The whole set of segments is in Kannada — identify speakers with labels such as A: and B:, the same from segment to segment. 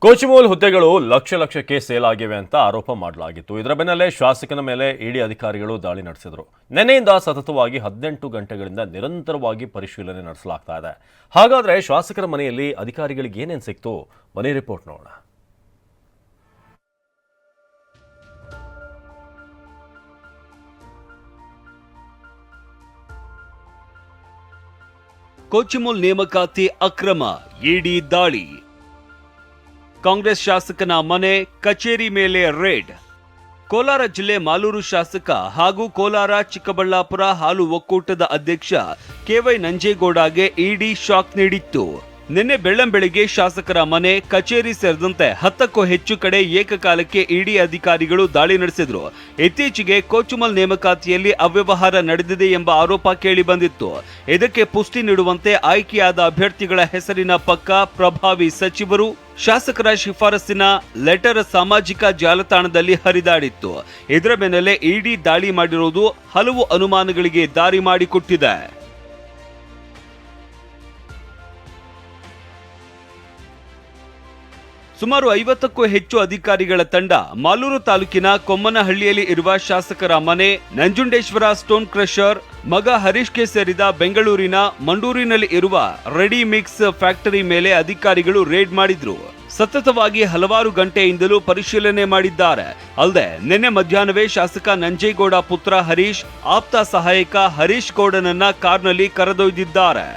A: ಕೋಚಿಮೂಲ್ ಹುದ್ದೆಗಳು ಲಕ್ಷಕ್ಕೆ ಸೇಲ್ ಆಗಿವೆ ಅಂತ ಆರೋಪ ಮಾಡಲಾಗಿತ್ತು. ಇದರ ಬೆನ್ನಲ್ಲೇ ಶಾಸಕನ ಮೇಲೆ ಇಡಿ ಅಧಿಕಾರಿಗಳು ದಾಳಿ ನಡೆಸಿದರು. ನಿನ್ನೆಯಿಂದ ಸತತವಾಗಿ 18 ಗಂಟೆಗಳಿಂದ ನಿರಂತರವಾಗಿ ಪರಿಶೀಲನೆ ನಡೆಸಲಾಗ್ತಾ ಇದೆ. ಹಾಗಾದ್ರೆ ಶಾಸಕರ ಮನೆಯಲ್ಲಿ ಅಧಿಕಾರಿಗಳಿಗೆ ಏನೇನು ಸಿಕ್ತು? ಮನೆ ರಿಪೋರ್ಟ್ ನೋಡೋಣ.
B: ಕೋಚಿಮೂಲ್ ನೇಮಕಾತಿ ಅಕ್ರಮ, ಇಡಿ ದಾಳಿ. ಕಾಂಗ್ರೆಸ್ ಶಾಸಕನ ಮನೆ, ಕಚೇರಿ ಮೇಲೆ ರೇಡ್. ಕೋಲಾರ ಜಿಲ್ಲೆ ಮಾಲೂರು ಶಾಸಕ ಹಾಗೂ ಕೋಲಾರ ಚಿಕ್ಕಬಳ್ಳಾಪುರ ಹಾಲು ಒಕ್ಕೂಟದ ಅಧ್ಯಕ್ಷ ಕೆವೈ ನಂಜೇಗೌಡಗೆ ಇಡಿ ಶಾಕ್ ನೀಡಿತ್ತು. ನಿನ್ನೆ ಬೆಳ್ಳಂಬೆಳಗ್ಗೆ ಶಾಸಕರ ಮನೆ, ಕಚೇರಿ ಸೇರಿದಂತೆ 10ಕ್ಕೂ ಹೆಚ್ಚು ಕಡೆ ಏಕಕಾಲಕ್ಕೆ ಇಡಿ ಅಧಿಕಾರಿಗಳು ದಾಳಿ ನಡೆಸಿದ್ರು. ಇತ್ತೀಚೆಗೆ ಕೋಚಿಮೂಲ್ ನೇಮಕಾತಿಯಲ್ಲಿ ಅವ್ಯವಹಾರ ನಡೆದಿದೆ ಎಂಬ ಆರೋಪ ಕೇಳಿ ಬಂದಿತ್ತು. ಇದಕ್ಕೆ ಪುಷ್ಟಿ ನೀಡುವಂತೆ ಆಯ್ಕೆಯಾದ ಅಭ್ಯರ್ಥಿಗಳ ಹೆಸರಿನ ಪಕ್ಕ ಪ್ರಭಾವಿ ಸಚಿವರು, ಶಾಸಕರ ಶಿಫಾರಸ್ಸಿನ ಲೆಟರ್ ಸಾಮಾಜಿಕ ಜಾಲತಾಣದಲ್ಲಿ ಹರಿದಾಡಿತ್ತು. ಇದರ ಬೆನ್ನಲ್ಲೇ ಇಡಿ ದಾಳಿ ಮಾಡಿರುವುದು ಹಲವು ಅನುಮಾನಗಳಿಗೆ ದಾರಿ ಮಾಡಿಕೊಟ್ಟಿದೆ. ಸುಮಾರು 50ಕ್ಕೂ ಹೆಚ್ಚು ಅಧಿಕಾರಿಗಳ ತಂಡ ಮಾಲೂರು ತಾಲೂಕಿನ ಕೊಮ್ಮನಹಳ್ಳಿಯಲ್ಲಿ ಇರುವ ಶಾಸಕರ ಮನೆ, ನಂಜುಂಡೇಶ್ವರ ಸ್ಟೋನ್ ಕ್ರಷರ್, ಮಗ ಹರೀಶ್ಗೆ ಸೇರಿದ ಬೆಂಗಳೂರಿನ ಮಂಡೂರಿನಲ್ಲಿ ಇರುವ ರೆಡಿ ಮಿಕ್ಸ್ ಫ್ಯಾಕ್ಟರಿ ಮೇಲೆ ಅಧಿಕಾರಿಗಳು ರೇಡ್ ಮಾಡಿದ್ರು. ಸತತವಾಗಿ ಹಲವಾರು ಗಂಟೆಯಿಂದಲೂ ಪರಿಶೀಲನೆ ಮಾಡಿದ್ದಾರೆ. ಅಲ್ಲದೆ ನಿನ್ನೆ ಮಧ್ಯಾಹ್ನವೇ ಶಾಸಕ ನಂಜೇಗೌಡ ಪುತ್ರ ಹರೀಶ್, ಆಪ್ತ ಸಹಾಯಕ ಹರೀಶ್ ಗೌಡನನ್ನ ಕಾರ್ನಲ್ಲಿ ಕರೆದೊಯ್ದಿದ್ದಾರೆ.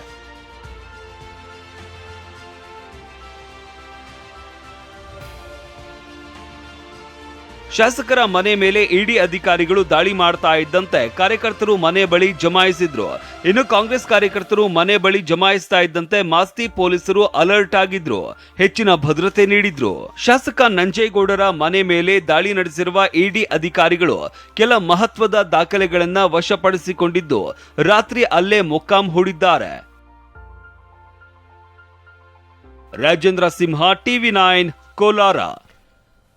B: ಶಾಸಕರ ಮನೆ ಮೇಲೆ ಇಡಿ ಅಧಿಕಾರಿಗಳು ದಾಳಿ ಮಾಡ್ತಾ ಇದ್ದಂತೆ ಕಾರ್ಯಕರ್ತರು ಮನೆ ಬಳಿ ಜಮಾಯಿಸಿದ್ರು. ಇನ್ನು ಕಾಂಗ್ರೆಸ್ ಕಾರ್ಯಕರ್ತರು ಮನೆ ಬಳಿ ಜಮಾಯಿಸ್ತಾ ಇದ್ದಂತೆ ಮಾಸ್ತಿ ಪೊಲೀಸರು ಅಲರ್ಟ್ ಆಗಿದ್ರು, ಹೆಚ್ಚಿನ ಭದ್ರತೆ ನೀಡಿದ್ರು. ಶಾಸಕ ನಂಜೇಗೌಡರ ಮನೆ ಮೇಲೆ ದಾಳಿ ನಡೆಸಿರುವ ಇಡಿ ಅಧಿಕಾರಿಗಳು ಕೆಲ ಮಹತ್ವದ ದಾಖಲೆಗಳನ್ನ ವಶಪಡಿಸಿಕೊಂಡಿದ್ದು ರಾತ್ರಿ ಅಲ್ಲೇ ಮೊಕ್ಕಾಂ ಹೂಡಿದ್ದಾರೆ. ರಾಜೇಂದ್ರ ಸಿಂಹ, ಟಿವಿ9, ಕೋಲಾರ.